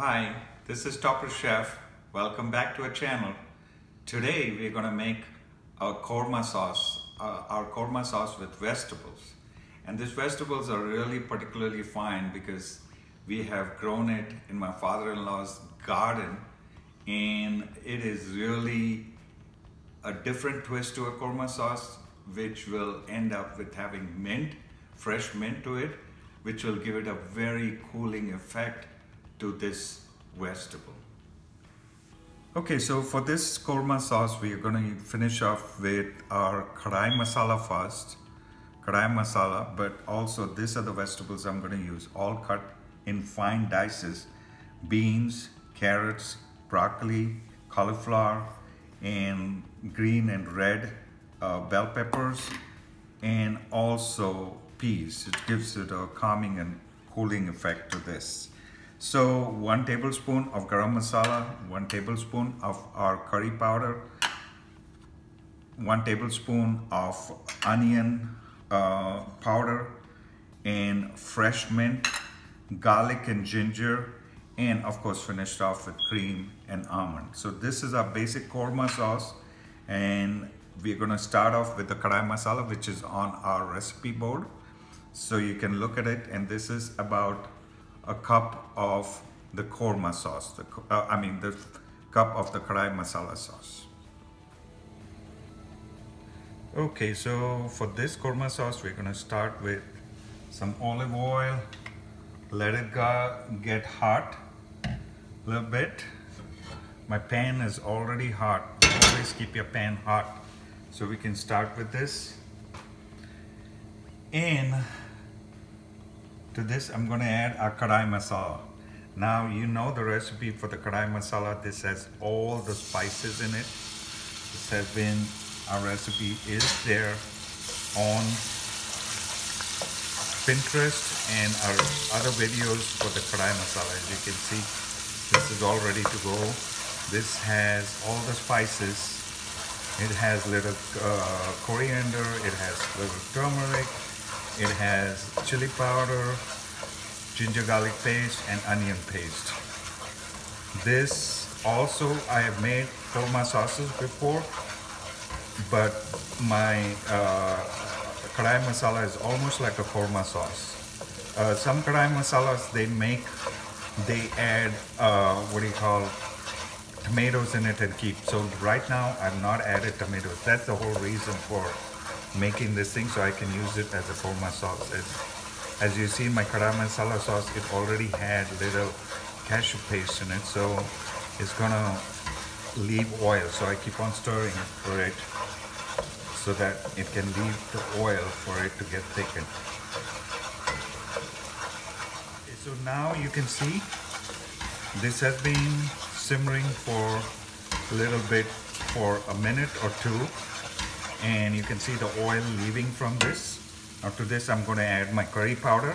Hi, this is Topper Chef. Welcome back to our channel. Today we're going to make our korma sauce with vegetables. And these vegetables are really particularly fine because we have grown it in my father-in-law's garden, and it is really a different twist to a korma sauce, which will end up with having mint, fresh mint to it, which will give it a very cooling effect to this vegetable. Okay, so for this korma sauce, we are going to finish off with our Kadai masala first. Kadai masala, but also these are the vegetables I'm going to use, all cut in fine dices. Beans, carrots, broccoli, cauliflower, and green and red bell peppers, and also peas. It gives it a calming and cooling effect to this. So 1 tablespoon of garam masala, 1 tablespoon of our curry powder, 1 tablespoon of onion powder, and fresh mint, garlic and ginger, and of course finished off with cream and almond. So this is our basic korma sauce, and we're going to start off with the kadai masala, which is on our recipe board. So you can look at it, and this is about a cup of the korma sauce, the cup of the kadai masala sauce. Okay, so for this korma sauce, we're going to start with some olive oil. Let it get hot a little bit. My pan is already hot. Always keep your pan hot. So we can start with this. And to this, I'm going to add our kadai masala. Now, you know the recipe for the kadai masala. This has all the spices in it. This has been, our recipe is there on Pinterest and our other videos for the kadai masala. As you can see, this is all ready to go. This has all the spices. It has little coriander, it has little turmeric, it has chili powder, ginger garlic paste, and onion paste. This also, I have made korma sauces before, but my kadai masala is almost like a korma sauce. Some kadai masalas they add tomatoes in it and keep. So right now I've not added tomatoes. That's the whole reason for making this thing, so I can use it as a korma sauce. As you see, my kadai masala sauce, it already had little cashew paste in it, so it's gonna leave oil. So I keep on stirring it for it so that it can leave the oil for it to get thickened. Okay, so now you can see this has been simmering for a little bit for a minute or two, and you can see the oil leaving from this. Now to this, I'm going to add my curry powder.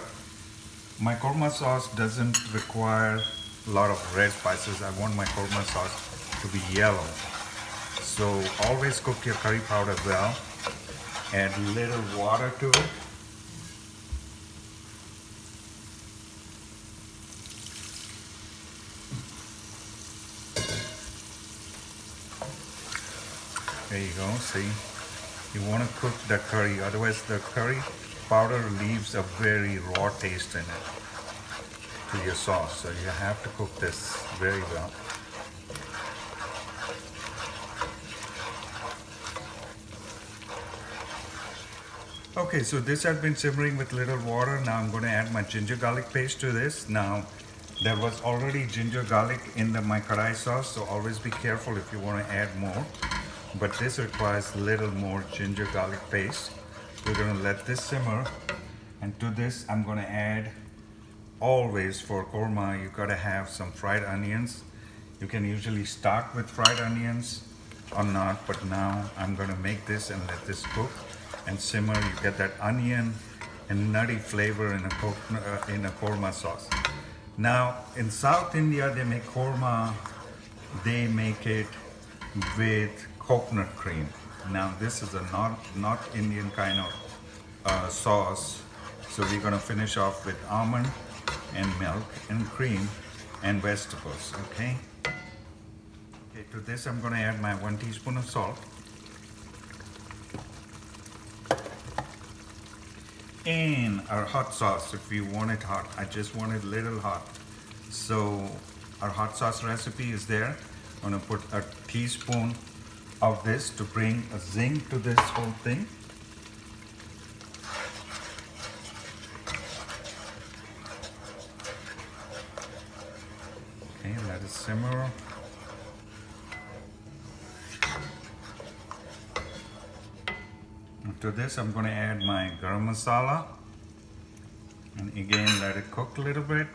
My korma sauce doesn't require a lot of red spices. I want my korma sauce to be yellow. So always cook your curry powder well. Add a little water to it. There you go, see? You want to cook the curry, otherwise the curry powder leaves a very raw taste in it to your sauce. So you have to cook this very well. Okay, so this has been simmering with little water. Now I'm going to add my ginger garlic paste to this. Now, there was already ginger garlic in my kadai sauce, so always be careful if you want to add more. But this requires a little more ginger garlic paste. We're going to let this simmer, and to this I'm going to add, always for korma you got to have some fried onions. You can usually start with fried onions or not, but now I'm going to make this and let this cook and simmer. You get that onion and nutty flavor in a korma sauce. Now in South India they make korma, they make it with coconut cream. Now this is a not Indian kind of sauce, so we're going to finish off with almond and milk and cream. and vegetables. Okay. Okay, to this I'm going to add my 1 teaspoon of salt. And our hot sauce, if you want it hot. I just want it a little hot. So our hot sauce recipe is there. I'm going to put a teaspoon of this to bring a zing to this whole thing. Okay, let it simmer. To this I'm going to add my garam masala, and again let it cook a little bit.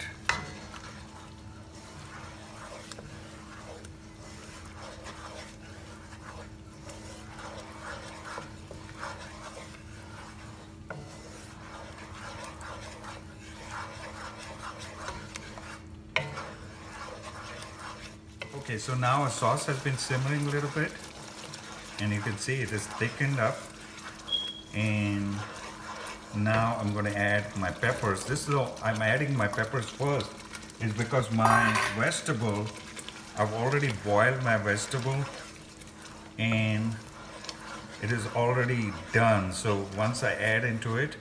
Okay, so now our sauce has been simmering a little bit, and you can see it is thickened up. And now I'm going to add my peppers. I'm adding my peppers first is because my vegetable, I've already boiled my vegetable and it is already done. So once I add into it,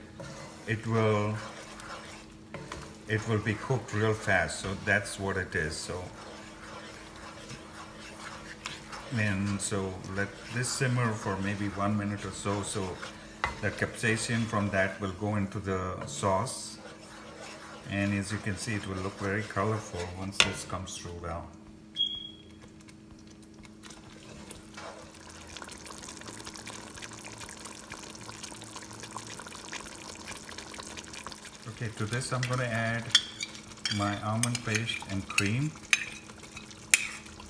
it will be cooked real fast. So that's what it is. So let this simmer for maybe 1 minute or so. So the capsaicin from that will go into the sauce, and as you can see, it will look very colorful once this comes through well. Okay, to this I'm going to add my almond paste and cream,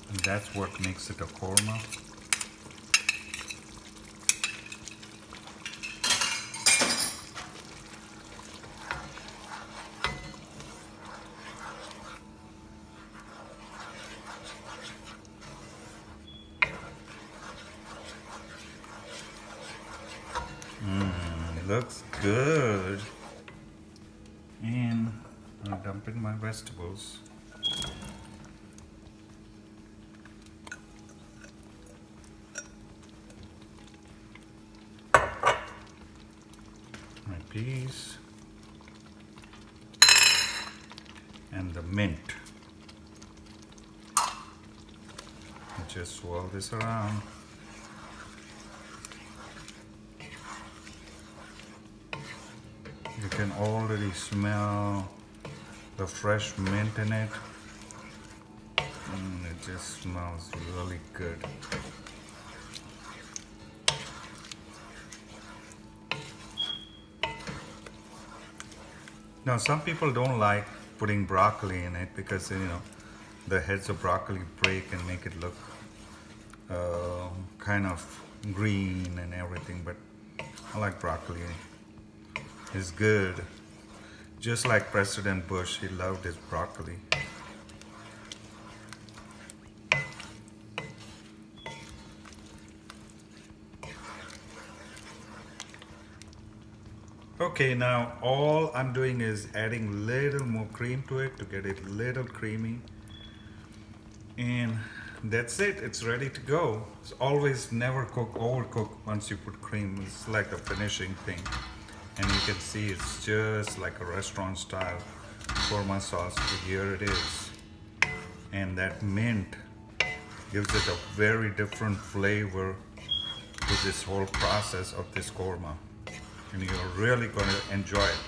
and that's what makes it a korma. Looks good. And I'll dump in my vegetables. My peas. And the mint. Just swirl this around. You can already smell the fresh mint in it. It just smells really good. Now some people don't like putting broccoli in it because, you know, the heads of broccoli break and make it look kind of green and everything, but I like broccoli. It's good. Just like President Bush, he loved his broccoli. Okay, now all I'm doing is adding little more cream to it to get it a little creamy. And that's it, it's ready to go. It's always never overcook once you put cream. It's like a finishing thing. And you can see it's just like a restaurant style korma sauce. But here it is. And that mint gives it a very different flavor to this whole process of this korma. And you're really going to enjoy it.